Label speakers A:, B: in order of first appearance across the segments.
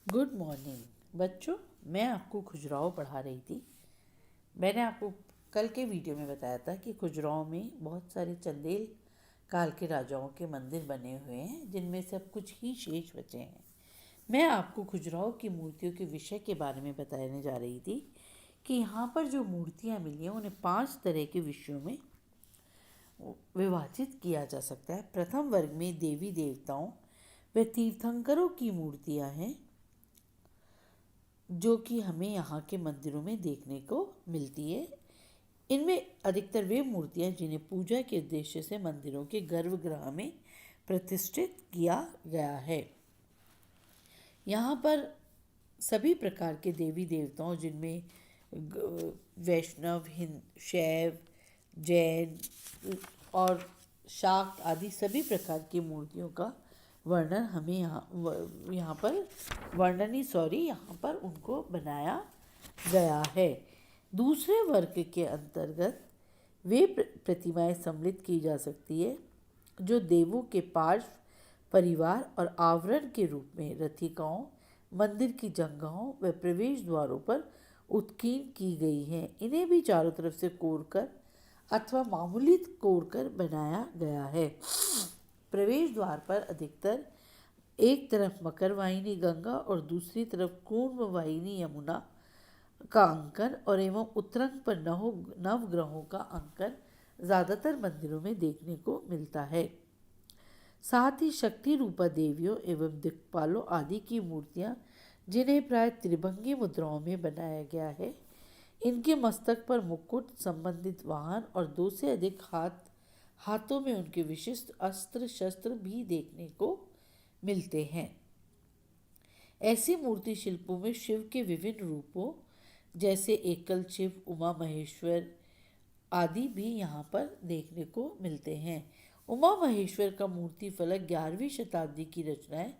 A: Good morning बच्चों। मैं आपको खजुराहो पढ़ा रही थी। मैंने आपको कल के वीडियो में बताया था कि खजुराहो में बहुत सारे चंदेल काल के राजाओं के मंदिर बने हुए हैं, जिनमें से अब कुछ ही शेष बचे हैं। मैं आपको खजुराहो की मूर्तियों के विषय के बारे में बताने जा रही थी कि यहाँ पर जो मूर्तियाँ मिली हैं उन्हें 5 तरह के विषयों में विभाजित किया जा सकता है। प्रथम वर्ग में देवी देवताओं व तीर्थंकरों की मूर्तियाँ हैं, जो कि हमें यहाँ के मंदिरों में देखने को मिलती है। इनमें अधिकतर वे मूर्तियाँ जिन्हें पूजा के उद्देश्य से मंदिरों के गर्भगृह में प्रतिष्ठित किया गया है। यहाँ पर सभी प्रकार के देवी देवताओं, जिनमें वैष्णव, शैव, जैन और शाक्त आदि सभी प्रकार की मूर्तियों का वर्णन हमें यहाँ पर उनको बनाया गया है। दूसरे वर्ग के अंतर्गत वे प्रतिमाएं सम्मिलित की जा सकती है जो देवों के पार्श्व, परिवार और आवरण के रूप में रथिकाओं, मंदिर की जगहों व प्रवेश द्वारों पर उत्कीर्ण की गई हैं। इन्हें भी चारों तरफ से कोरकर अथवा मामूली कोरकर बनाया गया है। प्रवेश द्वार पर अधिकतर एक तरफ मकरवाहिनी गंगा और दूसरी तरफ कूर्मवाहिनी यमुना का अंकन और एवं उत्तरंग पर नवग्रहों का अंकन ज़्यादातर मंदिरों में देखने को मिलता है। साथ ही शक्ति रूपा देवियों एवं दिक्पालों आदि की मूर्तियाँ, जिन्हें प्राय त्रिभंगी मुद्राओं में बनाया गया है, इनके मस्तक पर मुकुट, संबंधित वाहन और 2 से अधिक हाथों में उनके विशिष्ट अस्त्र शस्त्र भी देखने को मिलते हैं। ऐसी मूर्ति शिल्पों में शिव के विभिन्न रूपों जैसे एकल शिव, उमा महेश्वर आदि भी यहाँ पर देखने को मिलते हैं। उमा महेश्वर का मूर्ति फलक 11वीं शताब्दी की रचना है,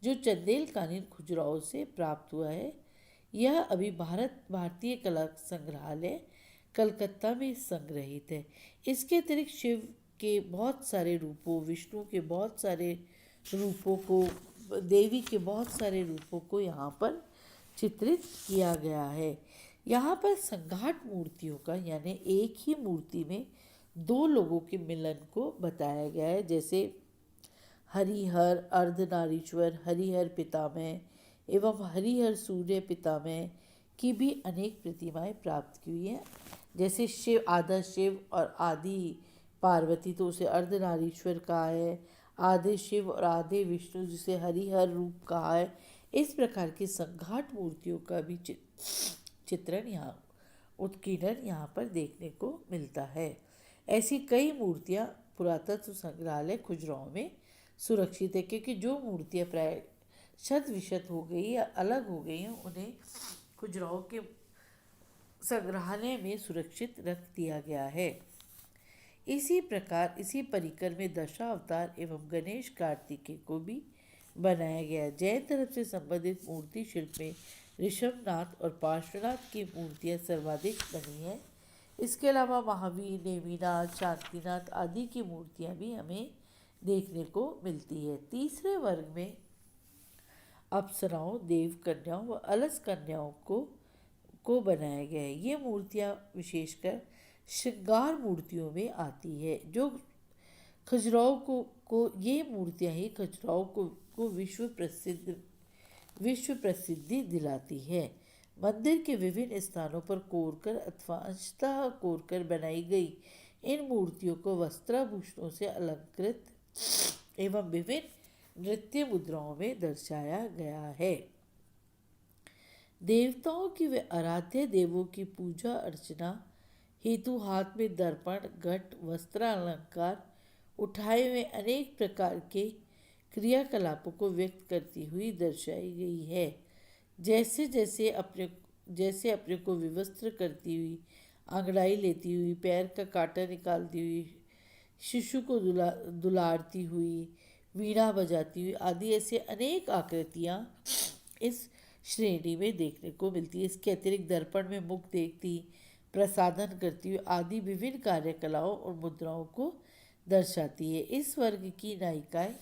A: जो चंदेलकालीन खजुराहो से प्राप्त हुआ है। यह अभी भारतीय कला संग्रहालय कलकत्ता में संग्रहित है। इसके अतिरिक्त शिव के बहुत सारे रूपों, विष्णु के बहुत सारे रूपों को, देवी के बहुत सारे रूपों को यहाँ पर चित्रित किया गया है। यहाँ पर संघाट मूर्तियों का, यानी एक ही मूर्ति में 2 लोगों के मिलन को बताया गया है, जैसे हरिहर अर्धनारीश्वर, हरिहर पितामह एवं हरिहर सूर्य पितामह की भी अनेक प्रतिमाएं प्राप्त की हुई हैं। जैसे शिव, आधा शिव और आदि पार्वती, तो उसे अर्धनारीश्वर कहा है। आधे शिव और आधे विष्णु, जिसे हरिहर रूप कहा है। इस प्रकार की संघाट मूर्तियों का भी चित्रण उत्कीर्णन यहाँ पर देखने को मिलता है। ऐसी कई मूर्तियाँ पुरातत्व संग्रहालय खजुराहो में सुरक्षित है, क्योंकि जो मूर्तियाँ प्राय शत विशत हो गई या अलग हो गई हैं, उन्हें खजुराहो के संग्रहालय में सुरक्षित रख दिया गया है। इसी प्रकार इसी परिकर में दशावतार एवं गणेश कार्तिकेय को भी बनाया गया। जैन धर्म से संबंधित मूर्ति शिल्प में ऋषभनाथ और पार्श्वनाथ की मूर्तियाँ सर्वाधिक बनी हैं। इसके अलावा महावीर, नेमिनाथ, शांतिनाथ आदि की मूर्तियाँ भी हमें देखने को मिलती है। तीसरे वर्ग में अप्सराओं, देव कन्याओं व अलस कन्याओं को बनाया गया है। ये मूर्तियाँ विशेषकर श्रृंगार मूर्तियों में आती है, जो खजुराहो को ये मूर्तियाँ ही खजुराहो को विश्व प्रसिद्धि दिलाती है। मंदिर के विभिन्न स्थानों पर कोरकर अथवा अंशतः कोरकर बनाई गई इन मूर्तियों को वस्त्राभूषणों से अलंकृत एवं विभिन्न नृत्य मुद्राओं में दर्शाया गया है। देवताओं की व आराध्य देवों की पूजा अर्चना हेतु हाथ में दर्पण, घट, वस्त्रालंकार, उठाए हुए अनेक प्रकार के क्रियाकलापों को व्यक्त करती हुई दर्शाई गई है। जैसे अपने को विवस्त्र करती हुई, अंगड़ाई लेती हुई, पैर का कांटा निकालती हुई, शिशु को दुलारती हुई, वीणा बजाती हुई आदि ऐसे अनेक आकृतियाँ इस श्रेणी में देखने को मिलती है। इसके अतिरिक्त दर्पण में मुख देखती, प्रसाधन करती हुई आदि विभिन्न कार्यकलाओं और मुद्राओं को दर्शाती है। इस वर्ग की नायिकाएं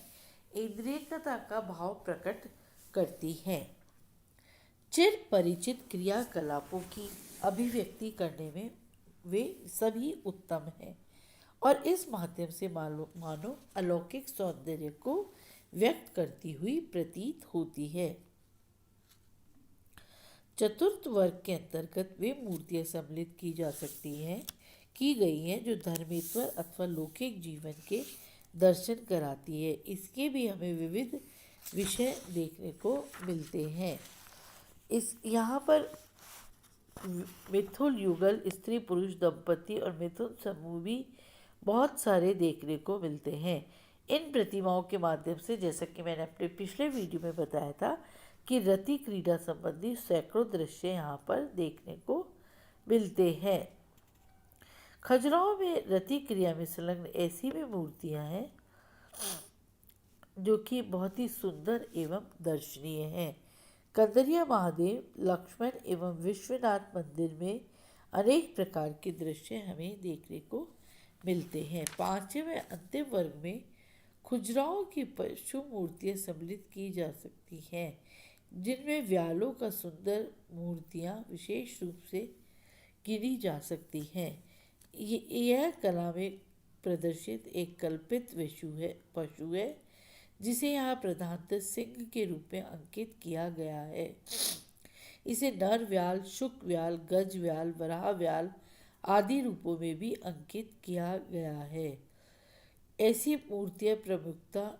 A: इंद्रियकता का भाव प्रकट करती हैं। चिर परिचित क्रियाकलापों की अभिव्यक्ति करने में वे सभी उत्तम हैं और इस माध्यम से मानो अलौकिक सौंदर्य को व्यक्त करती हुई प्रतीत होती है। चतुर्थ वर्ग के अंतर्गत वे मूर्तियां सम्मिलित की गई हैं जो धर्मेश्वर अथवा लौकिक जीवन के दर्शन कराती है। इसके भी हमें विविध विषय देखने को मिलते हैं। इस यहाँ पर मिथुन युगल स्त्री पुरुष दंपति और मिथुन समूह भी बहुत सारे देखने को मिलते हैं। इन प्रतिमाओं के माध्यम से, जैसा कि मैंने अपने पिछले वीडियो में बताया था, कि रति क्रीड़ा संबंधी सैकड़ों दृश्य यहाँ पर देखने को मिलते हैं। खजुराहो में रति क्रिया में संलग्न ऐसी भी मूर्तियाँ हैं जो कि बहुत ही सुंदर एवं दर्शनीय हैं। कंदरिया महादेव, लक्ष्मण एवं विश्वनाथ मंदिर में अनेक प्रकार के दृश्य हमें देखने को मिलते हैं। पांचवें अंतिम वर्ग में खजुराहो की पशु मूर्तियाँ सम्मिलित की जा सकती हैं, जिनमें व्यालों का सुंदर मूर्तियाँ विशेष रूप से गिनी जा सकती हैं। यह कला में प्रदर्शित एक कल्पित पशु है जिसे यहाँ प्रधानतः सिंह के रूप में अंकित किया गया है। इसे नर व्याल, शुक व्याल, गज व्याल, वराह व्याल आदि रूपों में भी अंकित किया गया है। ऐसी मूर्तियाँ प्रमुखतः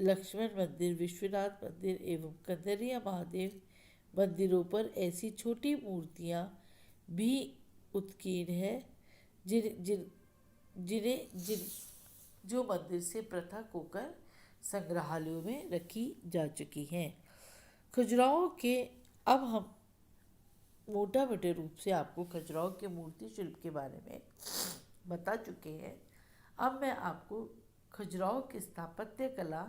A: लक्ष्मण मंदिर, विश्वनाथ मंदिर एवं कंदरिया महादेव मंदिरों पर ऐसी छोटी मूर्तियाँ भी उत्कीर्ण है जो मंदिर से पृथक होकर संग्रहालयों में रखी जा चुकी हैं। खजुराहो के अब हम मोटा मोटे रूप से आपको खजुराहो के मूर्ति शिल्प के बारे में बता चुके हैं। अब मैं आपको खजुराहो की स्थापत्य कला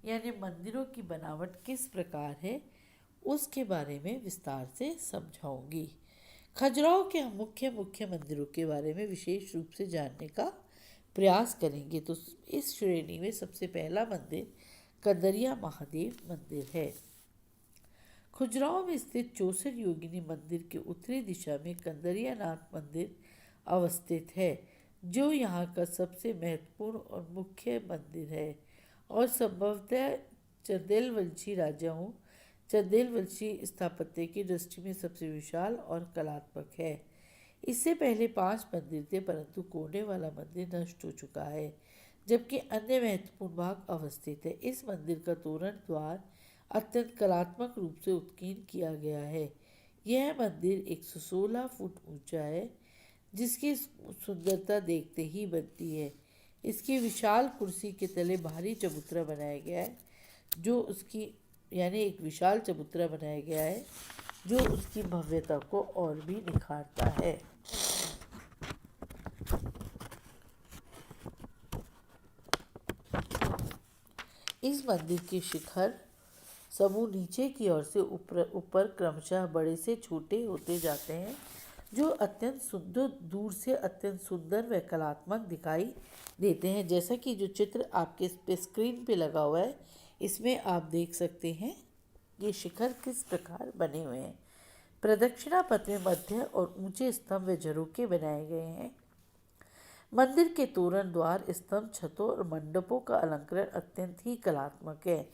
A: यानी मंदिरों की बनावट किस प्रकार है उसके बारे में विस्तार से समझाऊंगी। खजुराहो के हम मुख्य मंदिरों के बारे में विशेष रूप से जानने का प्रयास करेंगे। तो इस श्रेणी में सबसे पहला मंदिर कंदरिया महादेव मंदिर है। खजुराहो में स्थित 64 योगिनी मंदिर के उत्तरी दिशा में कंदरिया नाथ मंदिर अवस्थित है, जो यहाँ का सबसे महत्वपूर्ण और मुख्य मंदिर है और संभवतः चंदेलवंशी स्थापत्य की दृष्टि में सबसे विशाल और कलात्मक है। इससे पहले 5 मंदिर थे, परंतु कोने वाला मंदिर नष्ट हो चुका है, जबकि अन्य महत्वपूर्ण भाग अवस्थित है। इस मंदिर का तोरण द्वार अत्यंत कलात्मक रूप से उत्कीर्ण किया गया है। यह मंदिर 116 फुट ऊंचा है, जिसकी सुंदरता देखते ही बनती है। इसकी विशाल कुर्सी के तले भारी चबूतरा बनाया गया है, जो उसकी एक विशाल चबूतरा बनाया गया है जो उसकी भव्यता को और भी निखारता है। इस मंदिर के शिखर समूह नीचे की ओर से ऊपर क्रमशः बड़े से छोटे होते जाते हैं, जो दूर से अत्यंत सुंदर व कलात्मक दिखाई देते हैं। जैसा कि जो चित्र आपके स्क्रीन पे लगा हुआ है, इसमें आप देख सकते हैं ये शिखर किस प्रकार बने हुए हैं। प्रदक्षिणा पथ में मध्य और ऊंचे स्तंभ व झरोखे बनाए गए हैं। मंदिर के तोरण, द्वार, स्तंभ, छतों और मंडपों का अलंकरण अत्यंत ही कलात्मक है,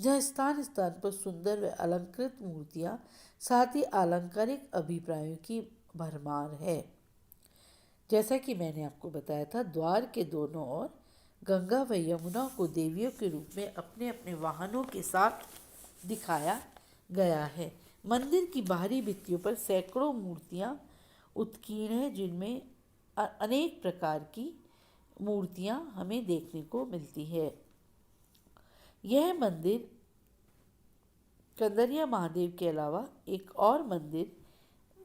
A: जहाँ स्थान स्थान पर सुंदर व अलंकृत मूर्तियाँ, साथ ही अलंकारिक अभिप्रायों की भरमार है। जैसा कि मैंने आपको बताया था, द्वार के दोनों ओर गंगा व यमुना को देवियों के रूप में अपने अपने वाहनों के साथ दिखाया गया है। मंदिर की बाहरी भित्तियों पर सैकड़ों मूर्तियाँ उत्कीर्ण हैं, जिनमें अनेक प्रकार की मूर्तियाँ हमें देखने को मिलती है। यह मंदिर कंदरिया महादेव के अलावा एक और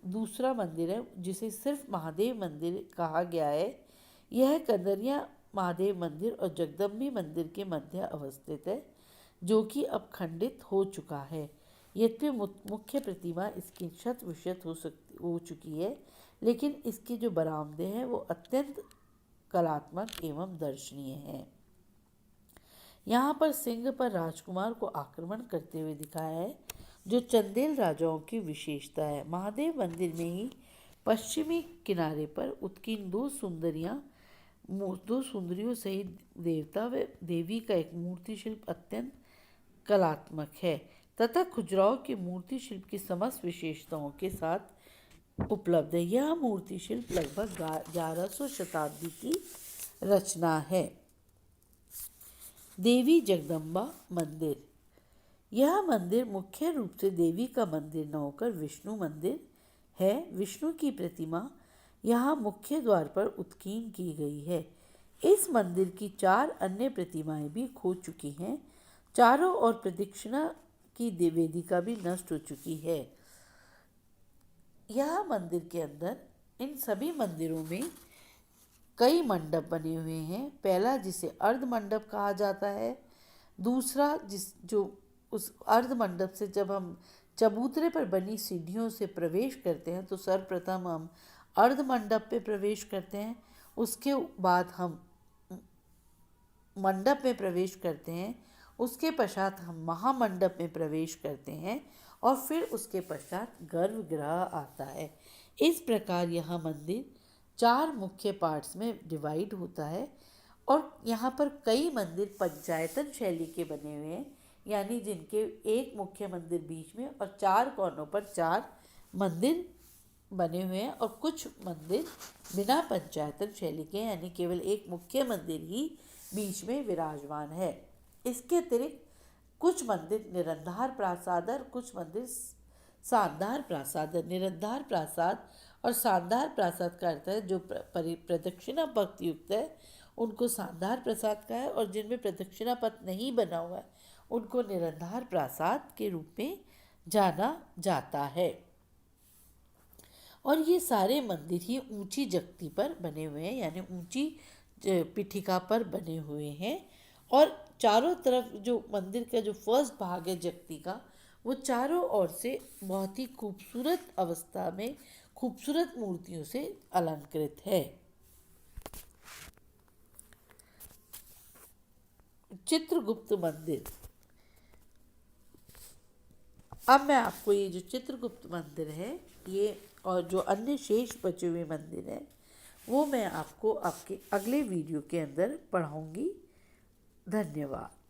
A: दूसरा मंदिर है जिसे सिर्फ महादेव मंदिर कहा गया है। यह कंदरिया महादेव मंदिर और जगदम्बी मंदिर के मध्य अवस्थित है, जो कि अब खंडित हो चुका है। यद्यपि मुख्य प्रतिमा इसकी शत विशत हो चुकी है, लेकिन इसके जो बरामदे हैं वो अत्यंत कलात्मक एवं दर्शनीय हैं। यहाँ पर सिंह पर राजकुमार को आक्रमण करते हुए दिखाया है। जो चंदेल राजाओं की विशेषता है। महादेव मंदिर में ही पश्चिमी किनारे पर उत्कीर्ण दो सुंदरियों सहित देवता व देवी का एक मूर्ति शिल्प अत्यंत कलात्मक है तथा खजुराहो की मूर्ति शिल्प की समस्त विशेषताओं के साथ उपलब्ध है। यह मूर्ति शिल्प लगभग 1100 शताब्दी की रचना है। देवी जगदम्बा मंदिर। यह मंदिर मुख्य रूप से देवी का मंदिर न होकर विष्णु मंदिर है। विष्णु की प्रतिमा यहाँ मुख्य द्वार पर उत्कीर्ण की गई है। इस मंदिर की 4 अन्य प्रतिमाएं भी खो चुकी हैं। चारों ओर प्रदक्षिणा की वेदिका भी नष्ट हो चुकी है। यह मंदिर के अंदर इन सभी मंदिरों में कई मंडप बने हुए हैं। पहला जिसे अर्ध मंडप कहा जाता है, दूसरा जो उस अर्ध मंडप से जब हम चबूतरे पर बनी सीढ़ियों से प्रवेश करते हैं तो सर्वप्रथम हम अर्ध मंडप पे प्रवेश करते हैं, उसके बाद हम मंडप में प्रवेश करते हैं, उसके पश्चात हम महामंडप में प्रवेश करते हैं और फिर उसके पश्चात गर्भगृह आता है। इस प्रकार यह मंदिर 4 मुख्य पार्ट्स में डिवाइड होता है और यहाँ पर कई मंदिर पंचायतन शैली के बने हुए हैं, यानी जिनके एक मुख्य मंदिर बीच में और 4 कोनों पर 4 मंदिर बने हुए हैं और कुछ मंदिर बिना पंचायतन शैली के, यानी केवल एक मुख्य मंदिर ही बीच में विराजमान है। इसके अतिरिक्त कुछ मंदिर निरंधार प्रासाद और कुछ मंदिर शानदार प्रासाद है। निरंधार प्रासाद और शानदार प्रासाद का अर्थ है जो प्रदक्षिणा पथ युक्त है उनको शानदार प्रासाद का है, और जिनमें प्रदक्षिणा पथ नहीं बना हुआ है उनको निरंधार प्रासाद के रूप में जाना जाता है। और ये सारे मंदिर ही ऊंची जगती पर बने हुए हैं, यानी ऊंची पीठिका पर बने हुए हैं। और चारों तरफ जो मंदिर का जो फर्स्ट भाग है जगती का, वो चारों ओर से बहुत ही खूबसूरत अवस्था में खूबसूरत मूर्तियों से अलंकृत है। चित्रगुप्त मंदिर। अब मैं आपको ये जो चित्रगुप्त मंदिर है ये और जो अन्य शेष बचे हुए मंदिर हैं वो मैं आपको आपके अगले वीडियो के अंदर पढ़ाऊंगी। धन्यवाद।